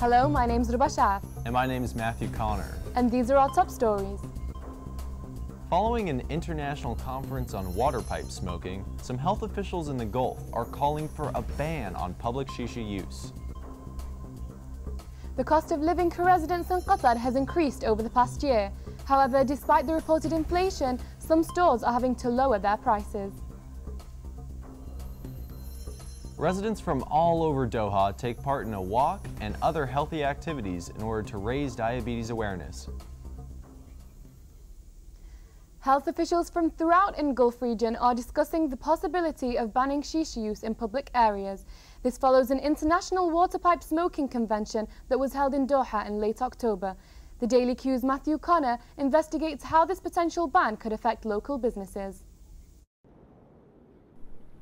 Hello, my name's Ruba Shaf. And my name is Matthew Connor. And these are our top stories. Following an international conference on water pipe smoking, some health officials in the Gulf are calling for a ban on public shisha use. The cost of living for residents in Qatar has increased over the past year. However, despite the reported inflation, some stores are having to lower their prices. Residents from all over Doha take part in a walk and other healthy activities in order to raise diabetes awareness. Health officials from throughout the Gulf region are discussing the possibility of banning shisha use in public areas. This follows an international water pipe smoking convention that was held in Doha in late October. The Daily Q's Matthew Connor investigates how this potential ban could affect local businesses.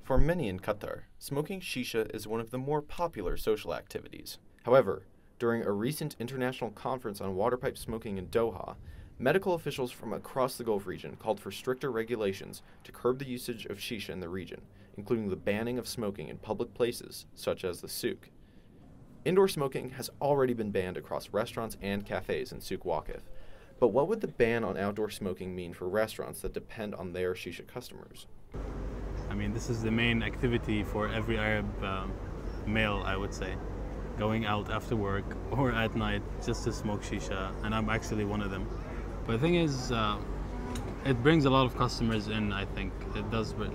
For many in Qatar, smoking shisha is one of the more popular social activities. However, during a recent international conference on water pipe smoking in Doha, medical officials from across the Gulf region called for stricter regulations to curb the usage of shisha in the region, including the banning of smoking in public places, such as the souk. Indoor smoking has already been banned across restaurants and cafes in Souk Waqif. But what would the ban on outdoor smoking mean for restaurants that depend on their shisha customers? I mean, this is the main activity for every Arab male, I would say. Going out after work or at night just to smoke shisha, and I'm actually one of them. But the thing is, it brings a lot of customers in, I think. It does, but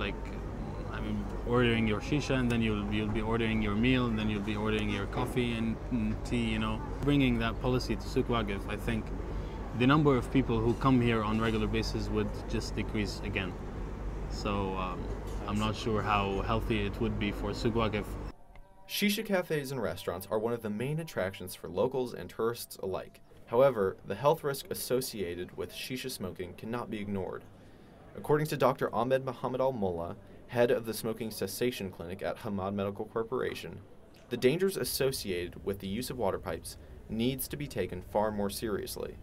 ordering your shisha, and then you'll be ordering your meal, and then you'll be ordering your coffee and tea, you know. Bringing that policy to Souk Waqif, I think the number of people who come here on a regular basis would just decrease again. So I'm not sure how healthy it would be for Souk Waqif. Shisha cafes and restaurants are one of the main attractions for locals and tourists alike. However, the health risk associated with shisha smoking cannot be ignored. According to Dr. Ahmed Mohammed Al-Mullah, head of the Smoking Cessation Clinic at Hamad Medical Corporation, the dangers associated with the use of water pipes needs to be taken far more seriously.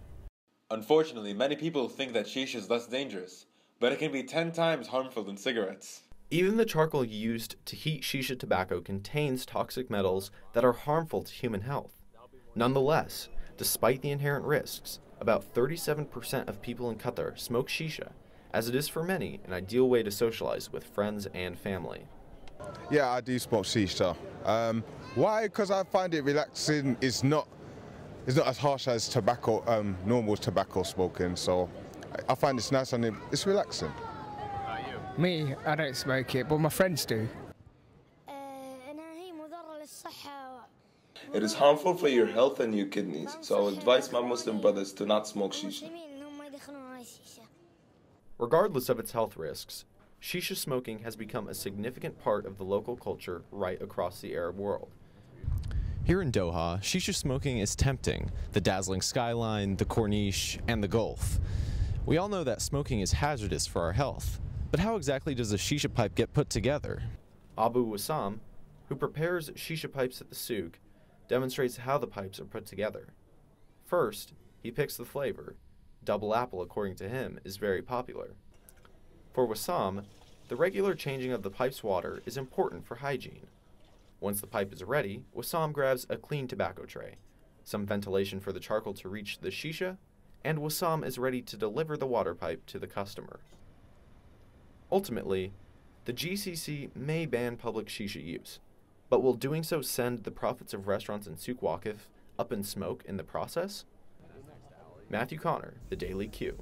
Unfortunately, many people think that shisha is less dangerous, but it can be 10 times harmful than cigarettes. Even the charcoal used to heat shisha tobacco contains toxic metals that are harmful to human health. Nonetheless, despite the inherent risks, about 37% of people in Qatar smoke shisha, as it is for many an ideal way to socialize with friends and family. Yeah, I do smoke shisha. Why? Because I find it relaxing. It's not as harsh as tobacco, normal tobacco smoking. So I find it's nice and it's relaxing. Me, I don't smoke it, but my friends do. It is harmful for your health and your kidneys, so I would advise my Muslim brothers to not smoke shisha. Regardless of its health risks, shisha smoking has become a significant part of the local culture right across the Arab world. Here in Doha, shisha smoking is tempting. The dazzling skyline, the Corniche, and the Gulf. We all know that smoking is hazardous for our health. But how exactly does a shisha pipe get put together? Abu Wassam, who prepares shisha pipes at the souk, demonstrates how the pipes are put together. First, he picks the flavor. Double apple, according to him, is very popular. For Wassam, the regular changing of the pipe's water is important for hygiene. Once the pipe is ready, Wassam grabs a clean tobacco tray, some ventilation for the charcoal to reach the shisha, and Wassam is ready to deliver the water pipe to the customer. Ultimately, the GCC may ban public shisha use, but will doing so send the profits of restaurants in Souk Waqif up in smoke in the process? Matthew Connor, The Daily Q.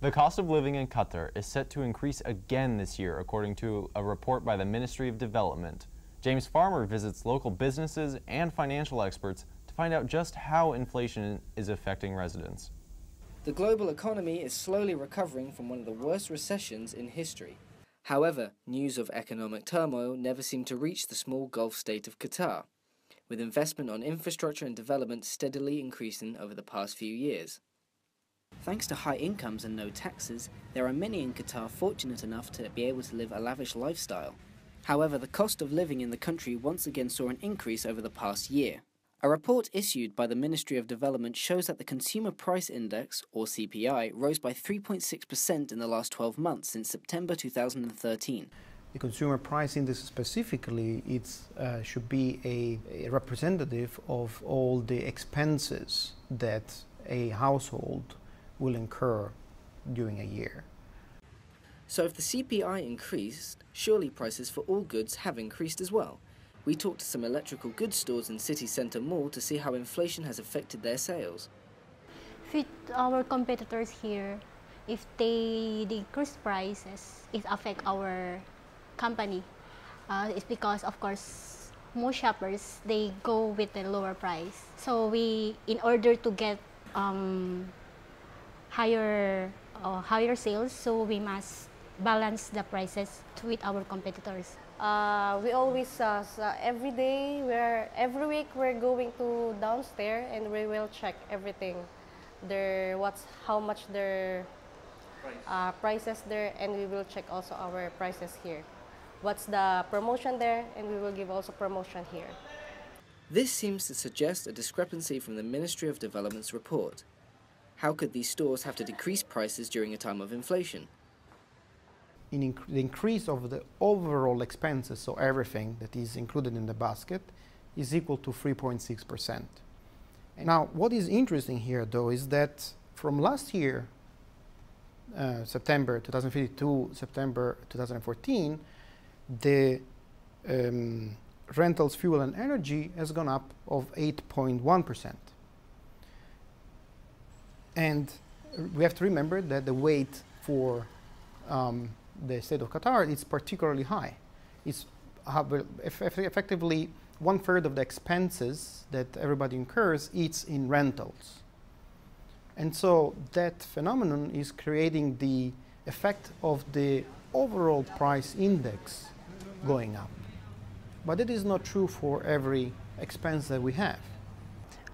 The cost of living in Qatar is set to increase again this year, according to a report by the Ministry of Development. James Farmer visits local businesses and financial experts to find out just how inflation is affecting residents. The global economy is slowly recovering from one of the worst recessions in history. However, news of economic turmoil never seemed to reach the small Gulf state of Qatar, with investment on infrastructure and development steadily increasing over the past few years. Thanks to high incomes and no taxes, there are many in Qatar fortunate enough to be able to live a lavish lifestyle. However, the cost of living in the country once again saw an increase over the past year. A report issued by the Ministry of Development shows that the Consumer Price Index, or CPI, rose by 3.6% in the last 12 months since September 2013. The consumer price index specifically should be a representative of all the expenses that a household will incur during a year. So if the CPI increased, surely prices for all goods have increased as well. We talked to some electrical goods stores in City Centre Mall to see how inflation has affected their sales. With our competitors here, if they decrease prices, it affects our company. It's because, of course, most shoppers, they go with the lower price. So in order to get higher sales, so we must balance the prices with our competitors. We always, every week we're going to downstairs and we will check everything. How much their prices there, and we will check also our prices here. What's the promotion there, and we will give also promotion here. This seems to suggest a discrepancy from the Ministry of Development's report. How could these stores have to decrease prices during a time of inflation? The increase of the overall expenses, so everything that is included in the basket, is equal to 3.6%. Now, what is interesting here, though, is that from last year, September 2015 to September 2014, the rentals, fuel and energy has gone up of 8.1%. And we have to remember that the weight for the state of Qatar is particularly high. It's effectively 1/3 of the expenses that everybody incurs is in rentals. And so that phenomenon is creating the effect of the overall price index going up. But it is not true for every expense that we have.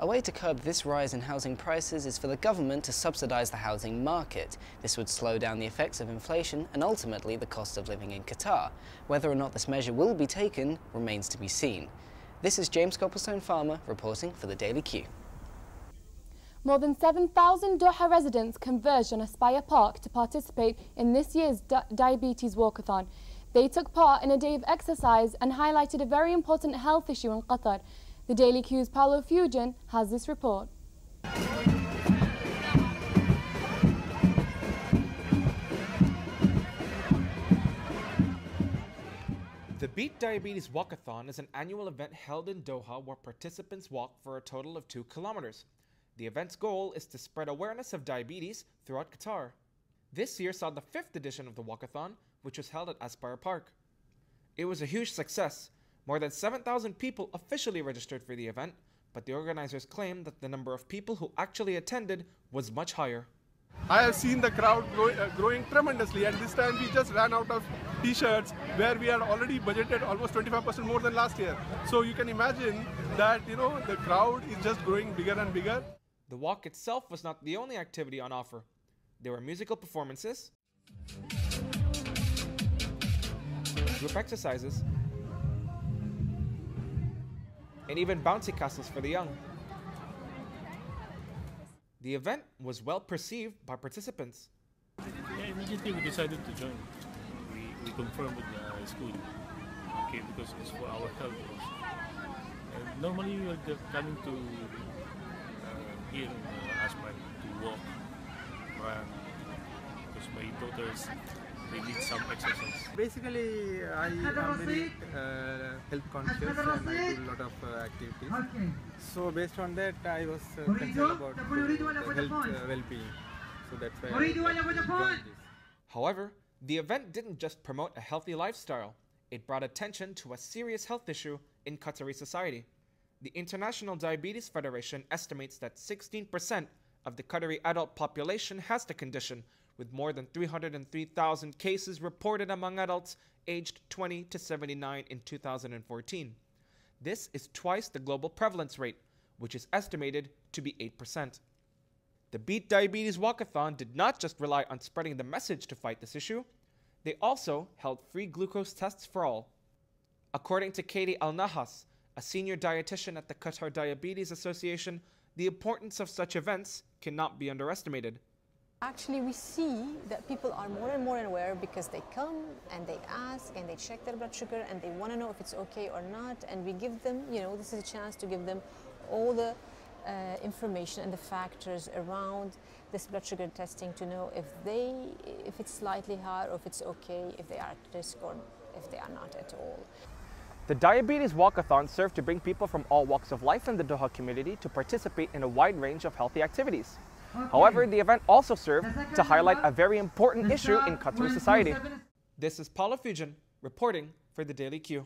A way to curb this rise in housing prices is for the government to subsidise the housing market. This would slow down the effects of inflation and ultimately the cost of living in Qatar. Whether or not this measure will be taken remains to be seen. This is James Copplestone Farmer reporting for the Daily Q. More than 7,000 Doha residents converged on Aspire Park to participate in this year's Diabetes Walkathon. They took part in a day of exercise and highlighted a very important health issue in Qatar. The Daily Q's Paolo Fugen has this report. The Beat Diabetes Walkathon is an annual event held in Doha where participants walk for a total of 2 kilometers. The event's goal is to spread awareness of diabetes throughout Qatar. This year saw the 5th edition of the walkathon, which was held at Aspire Park. It was a huge success. More than 7,000 people officially registered for the event, but the organizers claimed that the number of people who actually attended was much higher. I have seen the crowd growing tremendously, and this time we just ran out of t-shirts where we had already budgeted almost 25% more than last year. So you can imagine that, the crowd is just growing bigger and bigger. The walk itself was not the only activity on offer. There were musical performances, group exercises, and even bouncy castles for the young. The event was well perceived by participants. Yeah, immediately we decided to join. We confirmed with the school, okay, because it's for our health also. And normally we are coming to here in Aspire to walk, run, because my daughters, they need some exercise. Basically, I am very health conscious and I do a lot of activities. So based on that, I was concerned about the health well-being. So that's why I joined this. However, the event didn't just promote a healthy lifestyle. It brought attention to a serious health issue in Qatari society. The International Diabetes Federation estimates that 16% of the Qatari adult population has the condition, with more than 303,000 cases reported among adults aged 20 to 79 in 2014. This is twice the global prevalence rate, which is estimated to be 8%. The Beat Diabetes Walkathon did not just rely on spreading the message to fight this issue, they also held free glucose tests for all. According to Katie Al-Nahas, a senior dietitian at the Qatar Diabetes Association, the importance of such events cannot be underestimated. Actually, we see that people are more and more aware because they come and they ask and they check their blood sugar and they want to know if it's okay or not. And we give them, this is a chance to give them all the information and the factors around this blood sugar testing to know if it's slightly high or if it's okay, if they are at risk or if they are not at all. The Diabetes Walkathon served to bring people from all walks of life in the Doha community to participate in a wide range of healthy activities. However, the event also served to highlight a very important issue in Qatari society. This is Paula Fujan reporting for the Daily Q.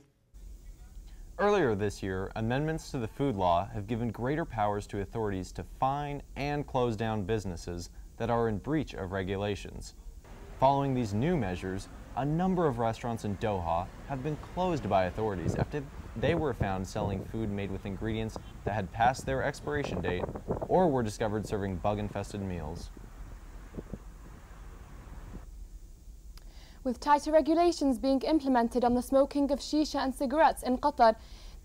Earlier this year, amendments to the food law have given greater powers to authorities to fine and close down businesses that are in breach of regulations. Following these new measures, a number of restaurants in Doha have been closed by authorities after they were found selling food made with ingredients that had passed their expiration date or were discovered serving bug-infested meals. With tighter regulations being implemented on the smoking of shisha and cigarettes in Qatar,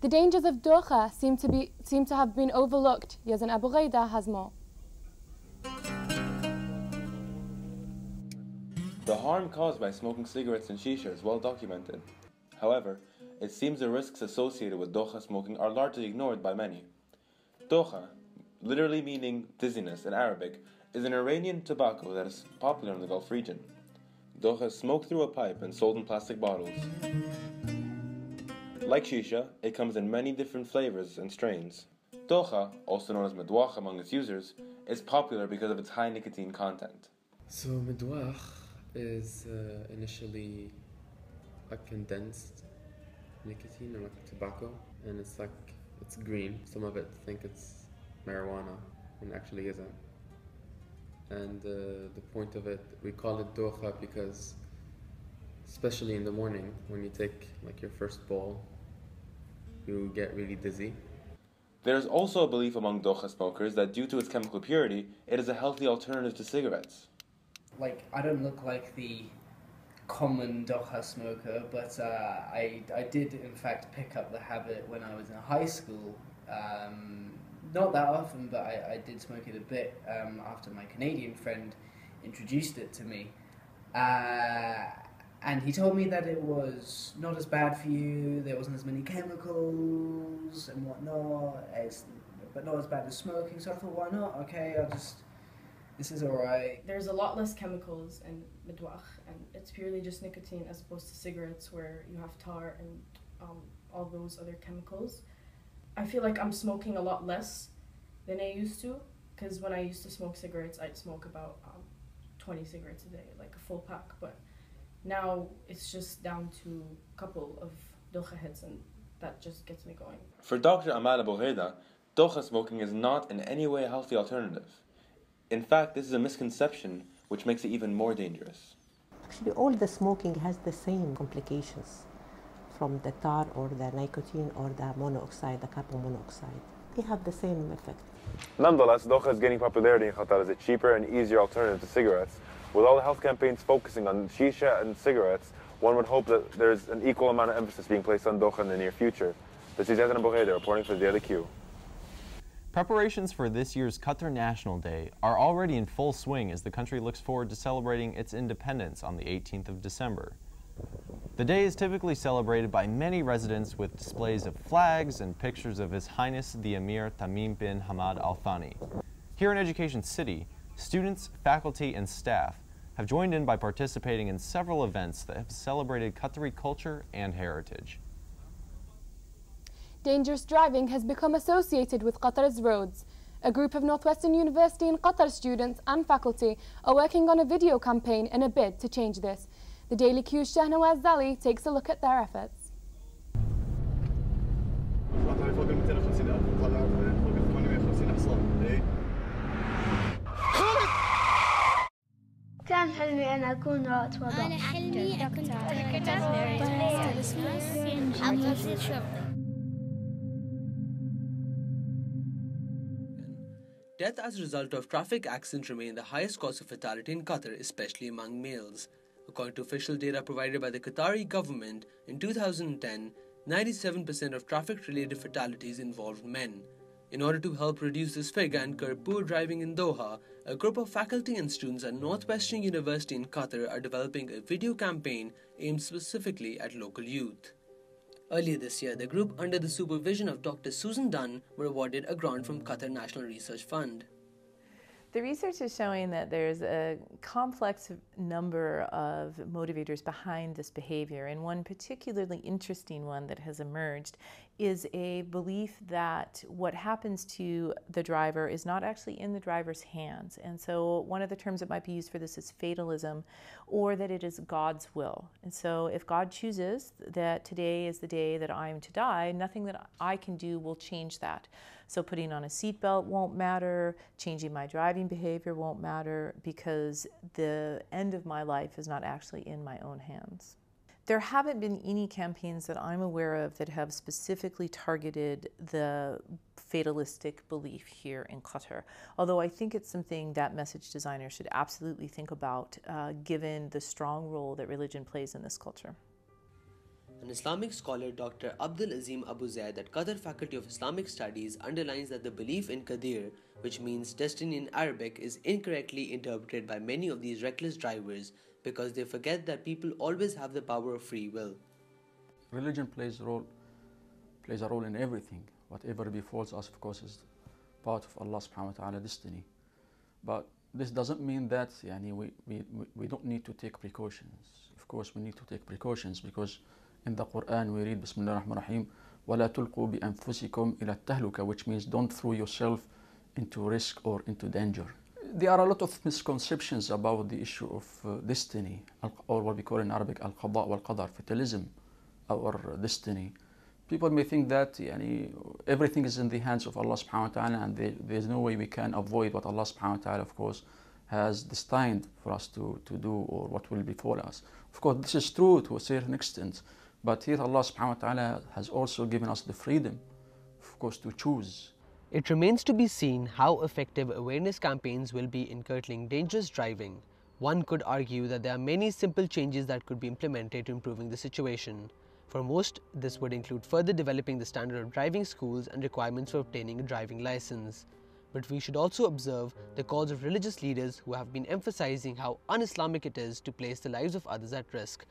the dangers of Doha seem to have been overlooked. Yazan Abu Ghaida has more. The harm caused by smoking cigarettes and shisha is well documented. However, it seems the risks associated with Doha smoking are largely ignored by many. Doha, literally meaning dizziness in Arabic, is an Iranian tobacco that is popular in the Gulf region. Doha is smoked through a pipe and sold in plastic bottles. Like shisha, it comes in many different flavors and strains. Doha, also known as medwakh among its users, is popular because of its high nicotine content. So medwakh is initially a condensed nicotine or like tobacco, and it's green. Some of it think it's marijuana when it actually isn't. And the point of it, we call it doha because especially in the morning when you take like your first bowl, you get really dizzy. There is also a belief among Doha smokers that due to its chemical purity, it is a healthy alternative to cigarettes. Like, I don't look like the common Doha smoker, but I did in fact pick up the habit when I was in high school. Not that often, but I did smoke it a bit after my Canadian friend introduced it to me. And he told me that it was not as bad for you, there wasn't as many chemicals and whatnot, but not as bad as smoking, so I thought, why not? Okay, this is alright. There's a lot less chemicals in medwakh, and it's purely just nicotine as opposed to cigarettes where you have tar and all those other chemicals. I feel like I'm smoking a lot less than I used to, because when I used to smoke cigarettes, I'd smoke about 20 cigarettes a day, like a full pack, but now it's just down to a couple of Doha hits, and that just gets me going. For Dr. Amal Abu Ghaida, Doha smoking is not in any way a healthy alternative. In fact, this is a misconception which makes it even more dangerous. Actually, all the smoking has the same complications from the tar or the nicotine or the monoxide, the carbon monoxide. They have the same effect. Nonetheless, Doha is gaining popularity in Qatar as a cheaper and easier alternative to cigarettes. With all the health campaigns focusing on shisha and cigarettes, one would hope that there's an equal amount of emphasis being placed on Doha in the near future. This is Yazan Abu Ghaida reporting for the TDQ. Preparations for this year's Qatar National Day are already in full swing as the country looks forward to celebrating its independence on the 18th of December. The day is typically celebrated by many residents with displays of flags and pictures of His Highness the Emir Tamim bin Hamad Al Thani. Here in Education City, students, faculty, and staff have joined in by participating in several events that have celebrated Qatari culture and heritage. Dangerous driving has become associated with Qatar's roads. A group of Northwestern University in Qatar students and faculty are working on a video campaign in a bid to change this. The Daily Q's Shahnawaz Zali takes a look at their efforts. كان حلمي أن أكون رائد فضاء. أنا حلمي أكون Death as a result of traffic accidents remain the highest cause of fatality in Qatar, especially among males. According to official data provided by the Qatari government, in 2010, 97% of traffic-related fatalities involved men. In order to help reduce this figure and curb poor driving in Doha, a group of faculty and students at Northwestern University in Qatar are developing a video campaign aimed specifically at local youth. Earlier this year, the group, under the supervision of Dr. Susan Dunn, were awarded a grant from Qatar National Research Fund. The research is showing that there's a complex number of motivators behind this behavior, and one particularly interesting one that has emerged is a belief that what happens to the driver is not actually in the driver's hands. And so one of the terms that might be used for this is fatalism, or that it is God's will. And so if God chooses that today is the day that I am to die, nothing that I can do will change that. So putting on a seatbelt won't matter, changing my driving behavior won't matter, because the end of my life is not actually in my own hands. There haven't been any campaigns that I'm aware of that have specifically targeted the fatalistic belief here in Qatar, although I think it's something that message designers should absolutely think about, given the strong role that religion plays in this culture. An Islamic scholar, Dr. Abdul Azim Abu Zaid at Qatar Faculty of Islamic Studies, underlines that the belief in Qadir, which means destiny in Arabic, is incorrectly interpreted by many of these reckless drivers because they forget that people always have the power of free will. Religion plays a role in everything. Whatever befalls us, of course, is part of Allah subhanahu wa ta'ala destiny. But this doesn't mean that we don't need to take precautions. Of course, we need to take precautions, because in the Quran we read Bismillah ar-Rahman ar-Rahim, وَلَا تُلْقُوا بِأَنفُسِكُمْ إِلَى التَّهْلُكَةِ, which means don't throw yourself into risk or into danger. There are a lot of misconceptions about the issue of destiny, or what we call in Arabic al-Qada wal-Qadar, fatalism, or destiny. People may think that everything is in the hands of Allah subhanahu wa ta'ala, and there's no way we can avoid what Allah subhanahu wa ta'ala, of course, has destined for us to do, or what will befall us. Of course, this is true to a certain extent, but here Allah subhanahu wa ta'ala has also given us the freedom, of course, to choose. It remains to be seen how effective awareness campaigns will be in curtailing dangerous driving. One could argue that there are many simple changes that could be implemented to improving the situation. For most, this would include further developing the standard of driving schools and requirements for obtaining a driving license. But we should also observe the calls of religious leaders who have been emphasizing how un-Islamic it is to place the lives of others at risk.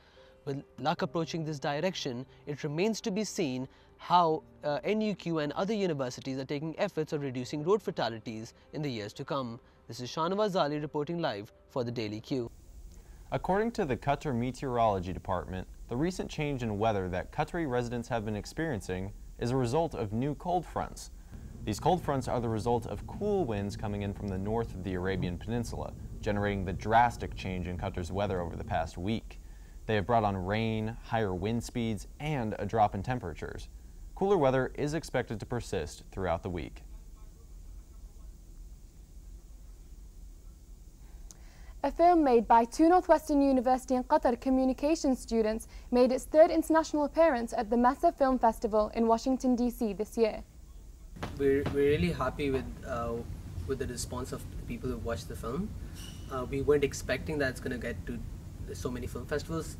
With luck approaching this direction, it remains to be seen how NUQ and other universities are taking efforts of reducing road fatalities in the years to come. This is Shahnawaz Ali reporting live for the Daily Q. According to the Qatar Meteorology Department, the recent change in weather that Qatari residents have been experiencing is a result of new cold fronts. These cold fronts are the result of cool winds coming in from the north of the Arabian Peninsula, generating the drastic change in Qatar's weather over the past week. They have brought on rain, higher wind speeds, and a drop in temperatures. Cooler weather is expected to persist throughout the week. A film made by two Northwestern University in Qatar communication students made its third international appearance at the Massa Film Festival in Washington, D.C. this year. We're really happy with the response of the people who watched the film. We weren't expecting that it's going to get to so many film festivals.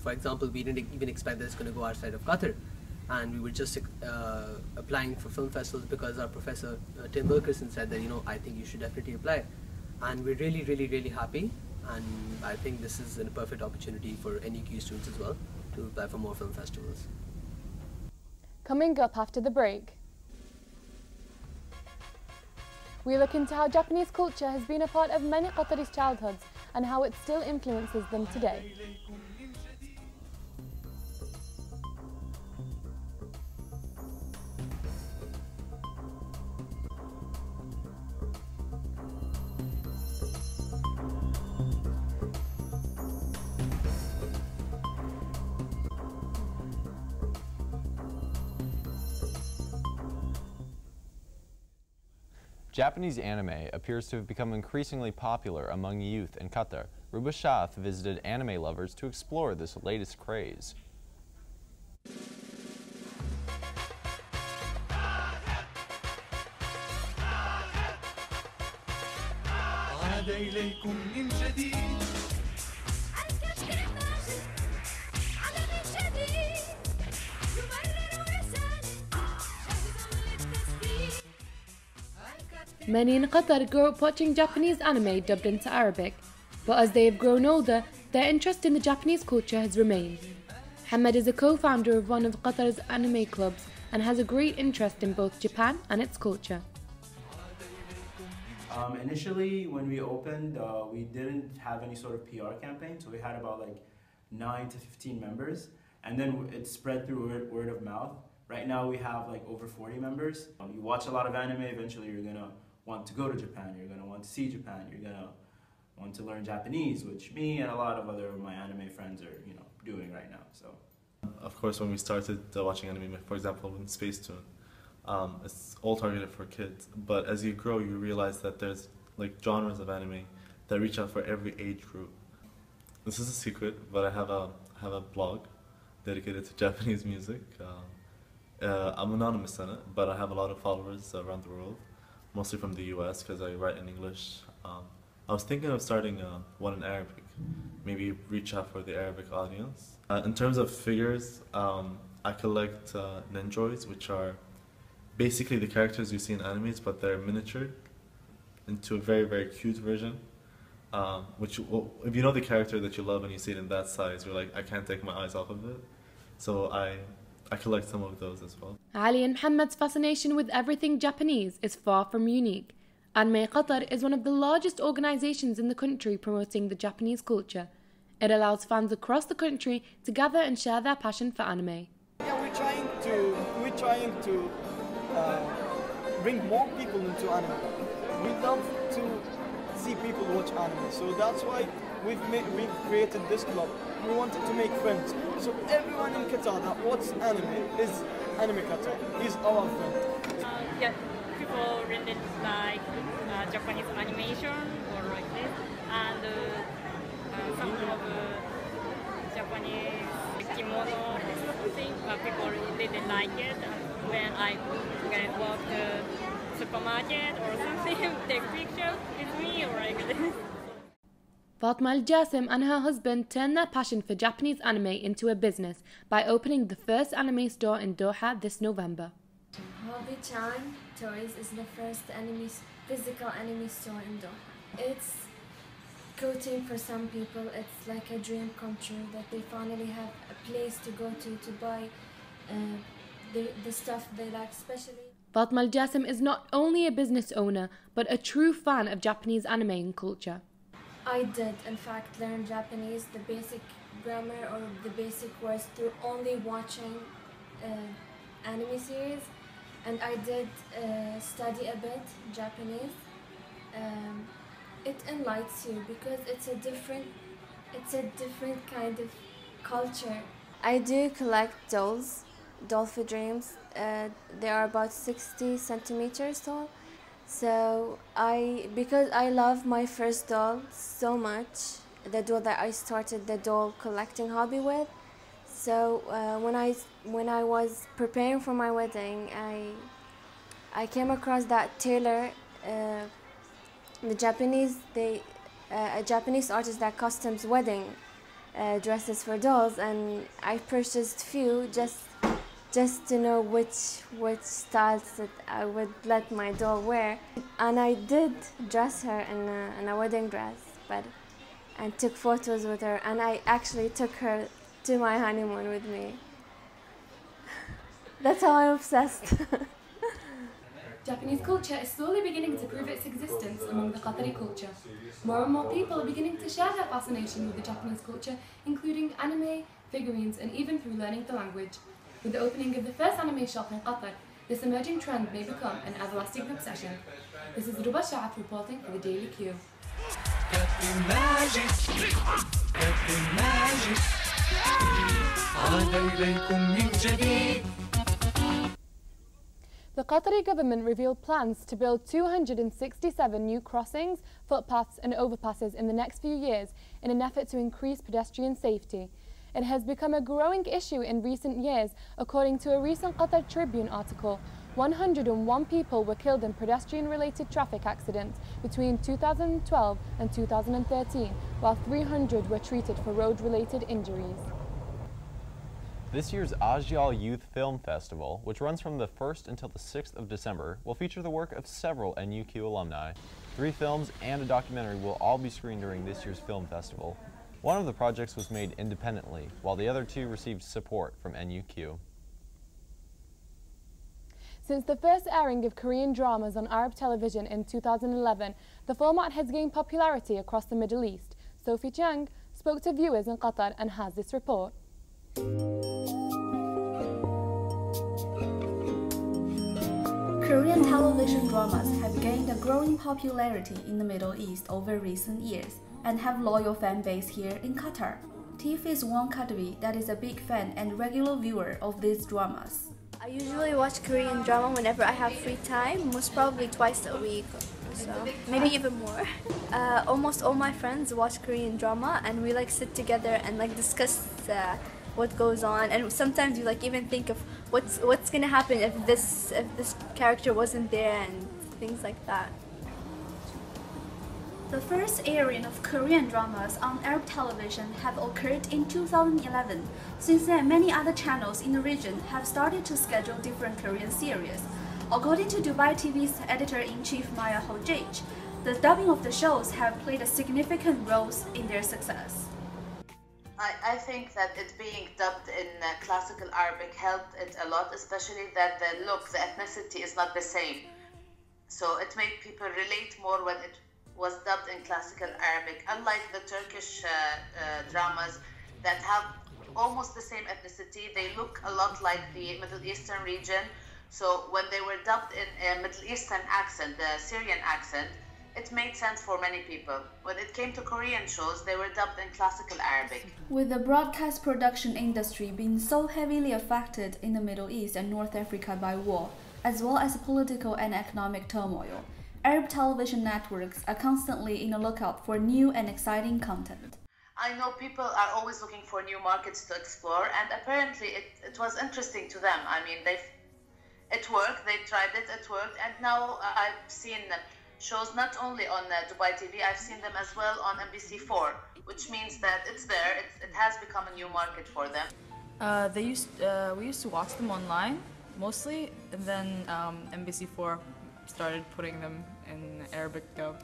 For example, we didn't even expect that it's going to go outside of Qatar. And we were just applying for film festivals because our professor, Tim Wilkerson, said that, I think you should definitely apply. And we're really, really, really happy. And I think this is a perfect opportunity for NUQ students as well to apply for more film festivals. Coming up after the break, we look into how Japanese culture has been a part of many Qataris' childhoods and how it still influences them today. Japanese anime appears to have become increasingly popular among youth in Qatar. Ruba Shath visited anime lovers to explore this latest craze. Many in Qatar grew up watching Japanese anime dubbed into Arabic, but as they have grown older, their interest in the Japanese culture has remained. Hamad is a co-founder of one of Qatar's anime clubs and has a great interest in both Japan and its culture. Initially, when we opened, we didn't have any sort of PR campaign, so we had about like 9 to 15 members, and then it spread through word of mouth. Right now, we have like over 40 members. You watch a lot of anime, eventually you're gonna want to go to Japan, you're gonna want to see Japan, you're gonna want to learn Japanese, which me and a lot of other of my anime friends are, doing right now. So, of course, when we started watching anime, for example, in Space Tune, it's all targeted for kids. But as you grow, you realize that there's like genres of anime that reach out for every age group. This is a secret, but I have a blog dedicated to Japanese music. I'm anonymous in it, but I have a lot of followers around the world, mostly from the US because I write in English. I was thinking of starting one in Arabic, maybe reach out for the Arabic audience. In terms of figures, I collect ninjoys, which are basically the characters you see in animes, but they're miniatured into a very, very cute version. Which, if you know the character that you love and you see it in that size, you're like, I can't take my eyes off of it. So I collect some of those as well. Ali and Muhammad's fascination with everything Japanese is far from unique. Anime Qatar is one of the largest organizations in the country promoting the Japanese culture. It allows fans across the country to gather and share their passion for anime. Yeah, we're trying to bring more people into anime. We love to see people watch anime, so that's why we've created this club. We wanted to make friends, so everyone in Qatar that watches anime is Anime Qatar. He's our friend. Yeah, people really like Japanese animation or like this, and some of Japanese kimono thing. People really like it. And when I walk the supermarket or something, take pictures with me or like this. Fatma Al-Jasim and her husband turned their passion for Japanese anime into a business by opening the first anime store in Doha this November. Hobby Time Toys is the first physical anime store in Doha. It's coating for some people. It's like a dream come true that they finally have a place to go to buy the stuff they like, especially. Fatma Al-Jasim is not only a business owner, but a true fan of Japanese anime and culture. I did, in fact, learn Japanese, the basic grammar or the basic words through only watching anime series, and I did study a bit Japanese. It enlightens you because it's a different kind of culture. I do collect dolls, doll figurines. They are about 60 centimeters tall. So because I love my first doll so much, the doll that I started the doll collecting hobby with. So when I was preparing for my wedding, I came across that tailor, a Japanese artist that customs wedding dresses for dolls, and I purchased few just to know which styles that I would let my doll wear. And I did dress her in a wedding dress, and took photos with her, and I actually took her to my honeymoon with me. That's how I'm obsessed. Japanese culture is slowly beginning to prove its existence among the Qatari culture. More and more people are beginning to share their fascination with the Japanese culture, including anime, figurines, and even through learning the language. With the opening of the first anime shop in Qatar, this emerging trend may become an everlasting obsession. This is Ruba Sha'af reporting for the Daily Q. The Qatari government revealed plans to build 267 new crossings, footpaths and overpasses in the next few years in an effort to increase pedestrian safety. It has become a growing issue in recent years. According to a recent Qatar Tribune article, 101 people were killed in pedestrian-related traffic accidents between 2012 and 2013, while 300 were treated for road-related injuries. This year's Ajyal Youth Film Festival, which runs from the 1st until the 6th of December, will feature the work of several NUQ alumni. 3 films and a documentary will all be screened during this year's film festival. One of the projects was made independently, while the other 2 received support from NUQ. Since the first airing of Korean dramas on Arab television in 2011, the format has gained popularity across the Middle East. Sophie Chiang spoke to viewers in Qatar and has this report. Korean television dramas have gained a growing popularity in the Middle East over recent years and have loyal fan base here in Qatar. Tiff is one Qatari that is a big fan and regular viewer of these dramas. I usually watch Korean drama whenever I have free time, most probably twice a week or so, maybe even more. Almost all my friends watch Korean drama and we sit together and discuss what goes on, and sometimes we even think of what's gonna happen if this character wasn't there and things like that. The first airing of Korean dramas on Arab television have occurred in 2011. Since then, many other channels in the region have started to schedule different Korean series. According to Dubai TV's editor-in-chief Maya Hojij, the dubbing of the shows have played a significant role in their success. I think that it being dubbed in classical Arabic helped it a lot, especially that the look, the ethnicity is not the same. So it made people relate more when it was dubbed in classical Arabic, unlike the Turkish dramas that have almost the same ethnicity. They look a lot like the Middle Eastern region. So when they were dubbed in a Middle Eastern accent, the Syrian accent, it made sense for many people. When it came to Korean shows, they were dubbed in classical Arabic. With the broadcast production industry being so heavily affected in the Middle East and North Africa by war, as well as political and economic turmoil, Arab television networks are constantly in the lookout for new and exciting content. I know people are always looking for new markets to explore, and apparently it was interesting to them. I mean, it worked, they tried it, it worked, and now I've seen shows not only on Dubai TV, I've seen them as well on MBC4, which means that it's there, it has become a new market for them. We used to watch them online, mostly, and then MBC4 started putting them in Arabic dub.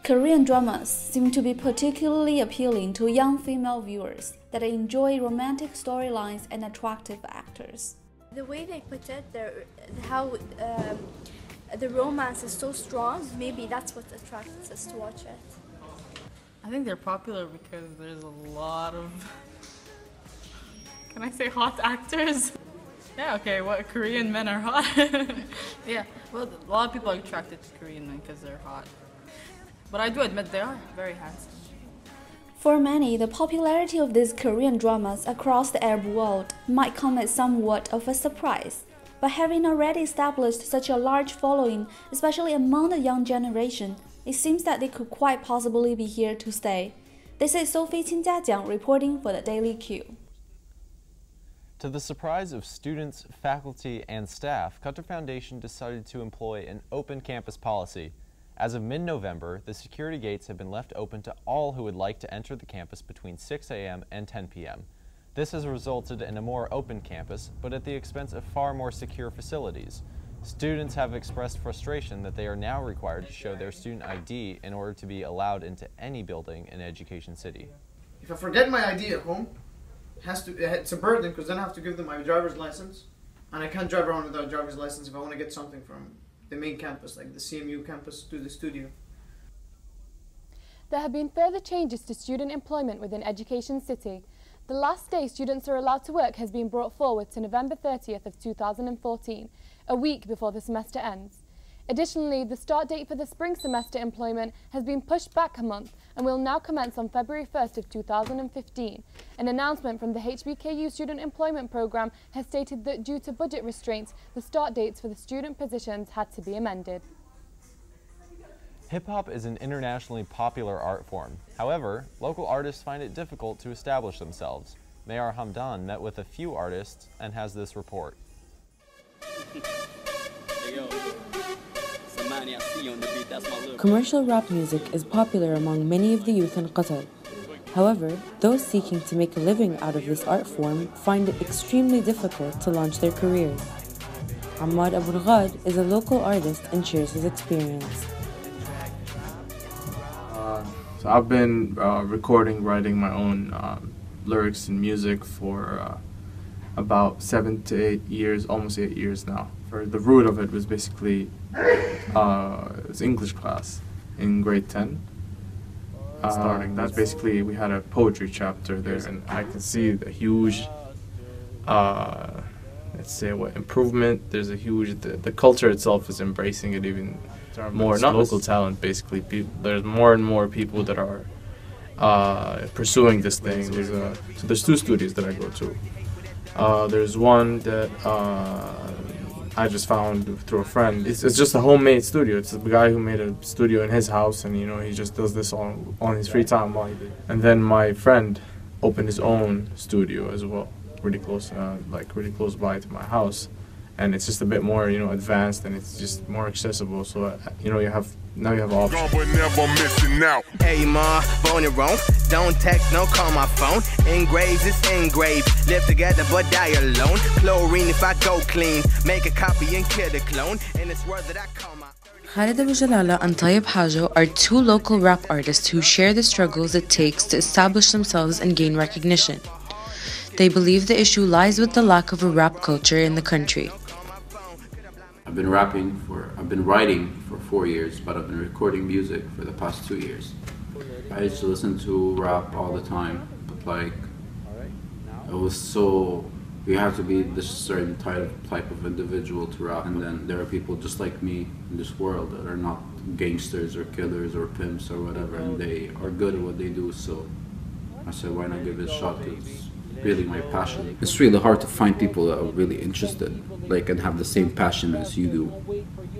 Korean dramas seem to be particularly appealing to young female viewers that enjoy romantic storylines and attractive actors. The way they put it, how the romance is so strong, maybe that's what attracts us to watch it. I think they're popular because there's a lot of, can I say hot actors? Yeah, okay, what Korean men are hot. Yeah, well, a lot of people are attracted to Korean men because they're hot. But I do admit they are very handsome. For many, the popularity of these Korean dramas across the Arab world might come as somewhat of a surprise. But having already established such a large following, especially among the young generation, it seems that they could quite possibly be here to stay. This is Sophie Qinjiajiang reporting for the Daily Q. To the surprise of students, faculty, and staff, Qatar Foundation decided to employ an open campus policy. As of mid-November, the security gates have been left open to all who would like to enter the campus between 6 a.m. and 10 p.m. This has resulted in a more open campus, but at the expense of far more secure facilities. Students have expressed frustration that they are now required to show their student ID in order to be allowed into any building in Education City. If I forget my ID at home, it's a burden because then I have to give them my driver's license, and I can't drive around without a driver's license if I want to get something from the main campus, like the CMU campus, to the studio. There have been further changes to student employment within Education City. The last day students are allowed to work has been brought forward to November 30th of 2014, a week before the semester ends. Additionally, the start date for the spring semester employment has been pushed back a month and will now commence on February 1st of 2015. An announcement from the HBKU Student Employment Programme has stated that due to budget restraints, the start dates for the student positions had to be amended. Hip-hop is an internationally popular art form. However, local artists find it difficult to establish themselves. Mayar Hamdan met with a few artists and has this report. Commercial rap music is popular among many of the youth in Qatar. However, those seeking to make a living out of this art form find it extremely difficult to launch their careers. Ammar Abu Ghad is a local artist and shares his experience. So I've been recording, writing my own lyrics and music for about 7 to 8 years, almost 8 years now. For the root of it was basically it's English class in grade 10. That's basically, we had a poetry chapter there, and I can see the huge, let's say, improvement. There's a huge, the culture itself is embracing it even more. Not local talent, basically. There's more and more people that are pursuing this thing. So there's 2 studios that I go to. There's one that I just found through a friend. It's just a homemade studio. It's a guy who made a studio in his house, and he just does this on his free time. And then my friend opened his own studio as well, really close by to my house, and it's just a bit more advanced, and it's just more accessible. So you have options. But never missing out. Hey ma, phone it wrong. Don't text, no call my phone. Engraved is engraved. Live together but die alone. Chlorine if I go clean. Make a copy and kill the clone. And it's word that I call my Khaled Abu Jalala and Tayyib Hajo are 2 local rap artists who share the struggles it takes to establish themselves and gain recognition. They believe the issue lies with the lack of a rap culture in the country. I've been writing for 4 years, but I've been recording music for the past 2 years. I used to listen to rap all the time, but you have to be this certain type of individual to rap, and then there are people just like me in this world that are not gangsters or killers or pimps or whatever, and they are good at what they do, so I said, why not give it a shot? It's really my passion. It's really hard to find people that are really interested, and have the same passion as you do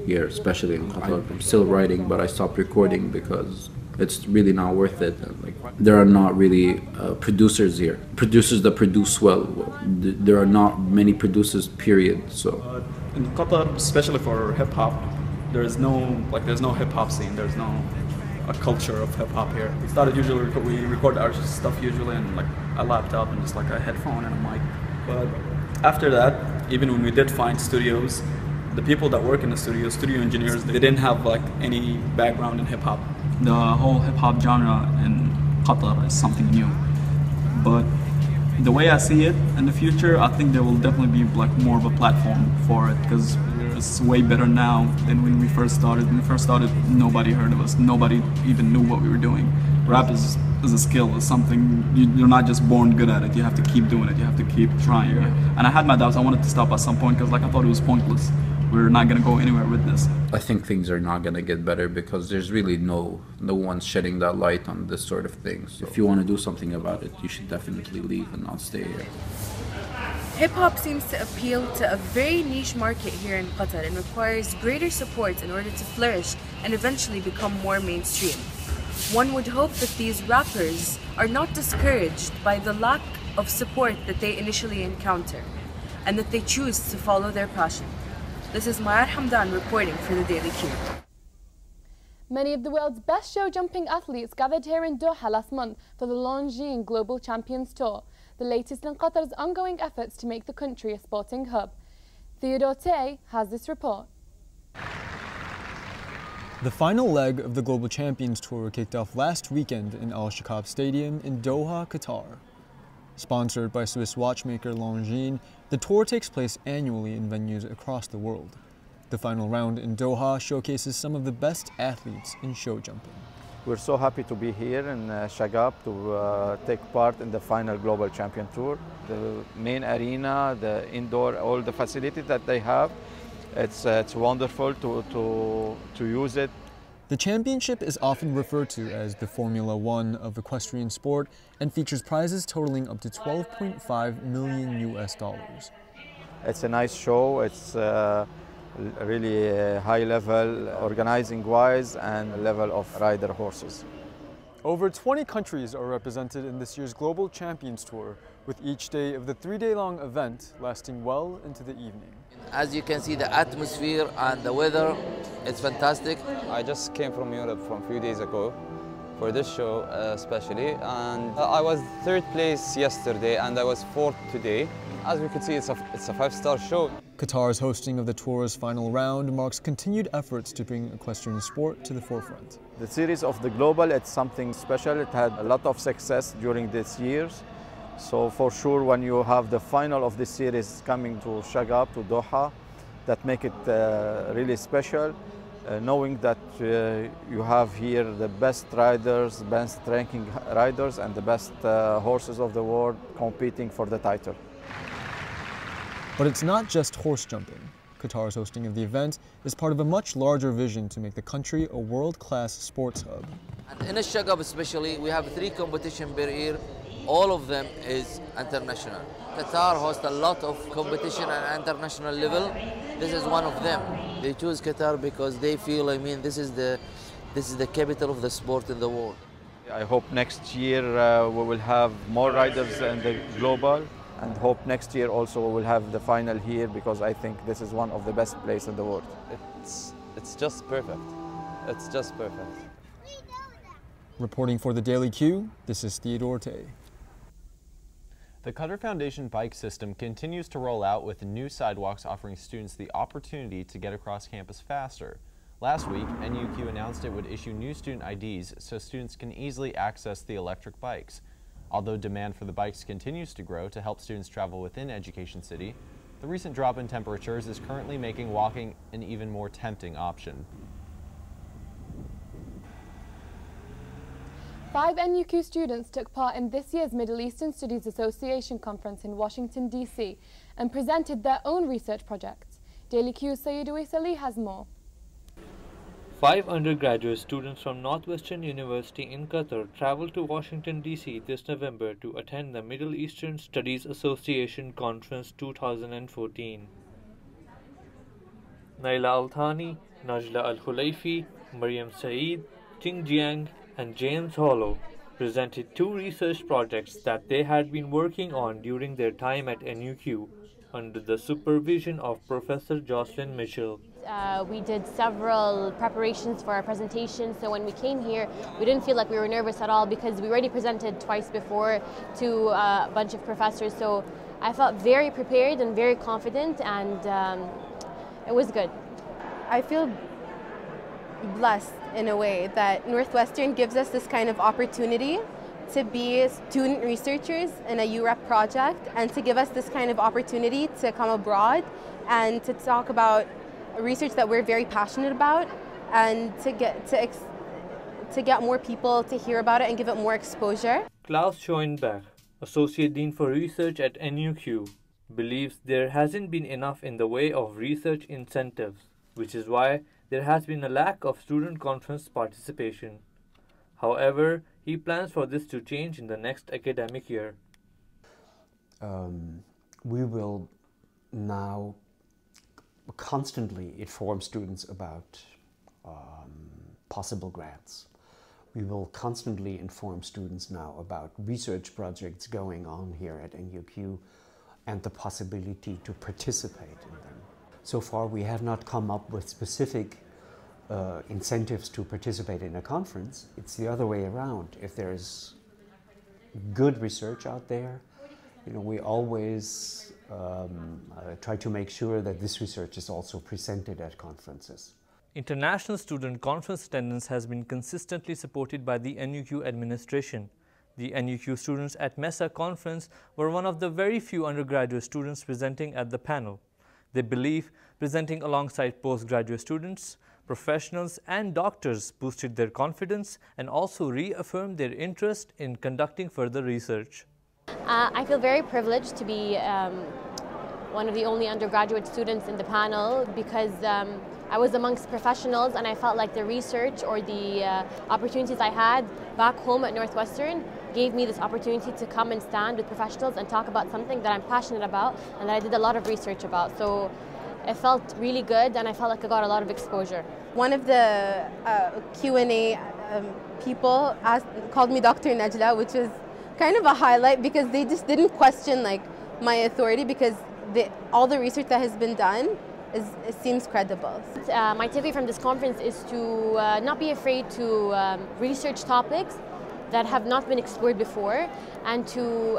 here, especially in Qatar. I'm still writing, but I stopped recording because it's really not worth it. There are not really producers here. Producers that produce well. There are not many producers, period. So in Qatar, especially for hip hop, there's no hip hop scene. There's no a culture of hip hop here. We record our stuff usually in a laptop and just a headphone and a mic. But after that, even when we did find studios, the people that work in the studio engineers, they didn't have any background in hip hop. The whole hip hop genre in Qatar is something new. But the way I see it in the future, I think there will definitely be more of a platform for it, because it's way better now than when we first started. When we first started, nobody heard of us. Nobody even knew what we were doing. Rap is a skill. It's something you're not just born good at it. You have to keep doing it. You have to keep trying. And I had my doubts. I wanted to stop at some point because I thought it was pointless. We're not going to go anywhere with this. I think things are not going to get better because there's really no one shedding that light on this sort of thing. So if you want to do something about it, you should definitely leave and not stay here. Hip-hop seems to appeal to a very niche market here in Qatar and requires greater support in order to flourish and eventually become more mainstream. One would hope that these rappers are not discouraged by the lack of support that they initially encounter, and that they choose to follow their passion. This is Mayar Hamdan reporting for the Daily Q. Many of the world's best show jumping athletes gathered here in Doha last month for the Longines Global Champions Tour, the latest in Qatar's ongoing efforts to make the country a sporting hub. Theodore Tay has this report. The final leg of the Global Champions Tour kicked off last weekend in Al Shakab Stadium in Doha, Qatar. Sponsored by Swiss watchmaker Longines, the tour takes place annually in venues across the world. The final round in Doha showcases some of the best athletes in show jumping. We're so happy to be here in Shagab to take part in the final Global Champion Tour. The main arena, the indoor, all the facilities that they have, it's wonderful to use it. The championship is often referred to as the Formula One of equestrian sport and features prizes totaling up to $12.5 million US. It's a nice show. It's really high level organizing wise and level of rider horses. Over 20 countries are represented in this year's Global Champions Tour, with each day of the 3-day-long event lasting well into the evening. As you can see, the atmosphere and the weather, it's fantastic. I just came from Europe from a few days ago for this show especially. And I was third place yesterday and I was fourth today. As we can see, it's a 5-star show. Qatar's hosting of the tour's final round marks continued efforts to bring equestrian sport to the forefront. The series of the Global, it's something special. It had a lot of success during these years. So for sure, when you have the final of the series coming to Shagab, to Doha, that make it really special, knowing that you have here the best riders, best ranking riders, and the best horses of the world competing for the title. But it's not just horse jumping. Qatar's hosting of the event is part of a much larger vision to make the country a world-class sports hub. And in Shagab especially, we have 3 competitions per year. All of them is international. Qatar hosts a lot of competition at international level. This is one of them. They choose Qatar because they feel, this is the capital of the sport in the world. I hope next year we will have more riders in the Global, and hope next year also we will have the final here, because I think this is one of the best places in the world. It's just perfect. It's just perfect. Reporting for the Daily Q, this is Theodore Tay. The Qatar Foundation bike system continues to roll out, with new sidewalks offering students the opportunity to get across campus faster. Last week, NUQ announced it would issue new student IDs so students can easily access the electric bikes. Although demand for the bikes continues to grow to help students travel within Education City, the recent drop in temperatures is currently making walking an even more tempting option. 5 NUQ students took part in this year's Middle Eastern Studies Association conference in Washington, D.C. and presented their own research projects. Daily Q's Sayyidu Ali has more. 5 undergraduate students from Northwestern University in Qatar traveled to Washington, D.C. this November to attend the Middle Eastern Studies Association Conference 2014. Naila Al-Thani, Najla Al-Khulaifi, Mariam Saeed, Ting Jiang, and James Hollow presented 2 research projects that they had been working on during their time at NUQ under the supervision of Professor Jocelyn Mitchell. We did several preparations for our presentation, so when we came here, we didn't feel like we were nervous at all because we already presented twice before to a bunch of professors, so I felt very prepared and very confident, and it was good. I feel blessed in a way that Northwestern gives us this kind of opportunity to be student researchers in a UREP project, and to give us this kind of opportunity to come abroad and to talk about research that we're very passionate about, and to get more people to hear about it and give it more exposure. Klaus Schoenbach, Associate Dean for Research at NUQ, believes there hasn't been enough in the way of research incentives, which is why there has been a lack of student conference participation. However, he plans for this to change in the next academic year. We will now constantly inform students about possible grants. We will constantly inform students now about research projects going on here at NUQ and the possibility to participate in them. So far, we have not come up with specific incentives to participate in a conference. It's the other way around. If there's good research out there, we always try to make sure that this research is also presented at conferences. International student conference attendance has been consistently supported by the NUQ administration. The NUQ students at MESA conference were one of the very few undergraduate students presenting at the panel. They believe presenting alongside postgraduate students, professionals and doctors boosted their confidence and also reaffirmed their interest in conducting further research. I feel very privileged to be one of the only undergraduate students in the panel, because I was amongst professionals and I felt like the research or the opportunities I had back home at Northwestern gave me this opportunity to come and stand with professionals and talk about something that I'm passionate about and that I did a lot of research about. So it felt really good and I felt like I got a lot of exposure. One of the Q&A people called me Dr. Najla, which was kind of a highlight because they just didn't question my authority, because all the research that has been done it seems credible. My takeaway from this conference is to not be afraid to research topics that have not been explored before, and to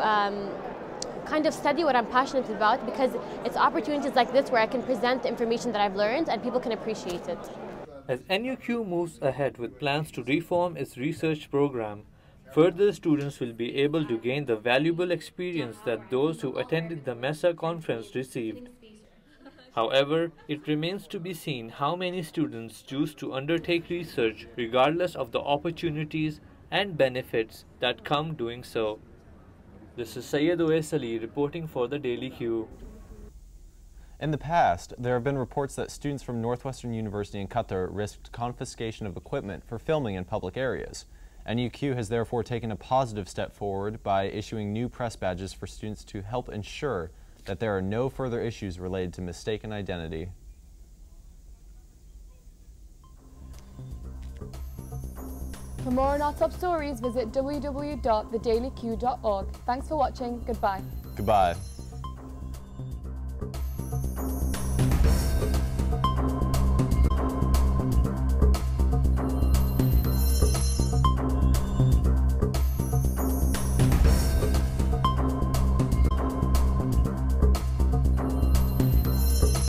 kind of study what I'm passionate about, because it's opportunities like this where I can present the information that I've learned and people can appreciate it. As NUQ moves ahead with plans to reform its research program, further students will be able to gain the valuable experience that those who attended the MESA conference received. However, it remains to be seen how many students choose to undertake research regardless of the opportunities and benefits that come doing so. This is Syed Oais Ali reporting for the Daily Q. In the past, there have been reports that students from Northwestern University in Qatar risked confiscation of equipment for filming in public areas. NUQ has therefore taken a positive step forward by issuing new press badges for students to help ensure that there are no further issues related to mistaken identity. For more on our top stories, visit www.thedailyq.org. Thanks for watching. Goodbye. Goodbye.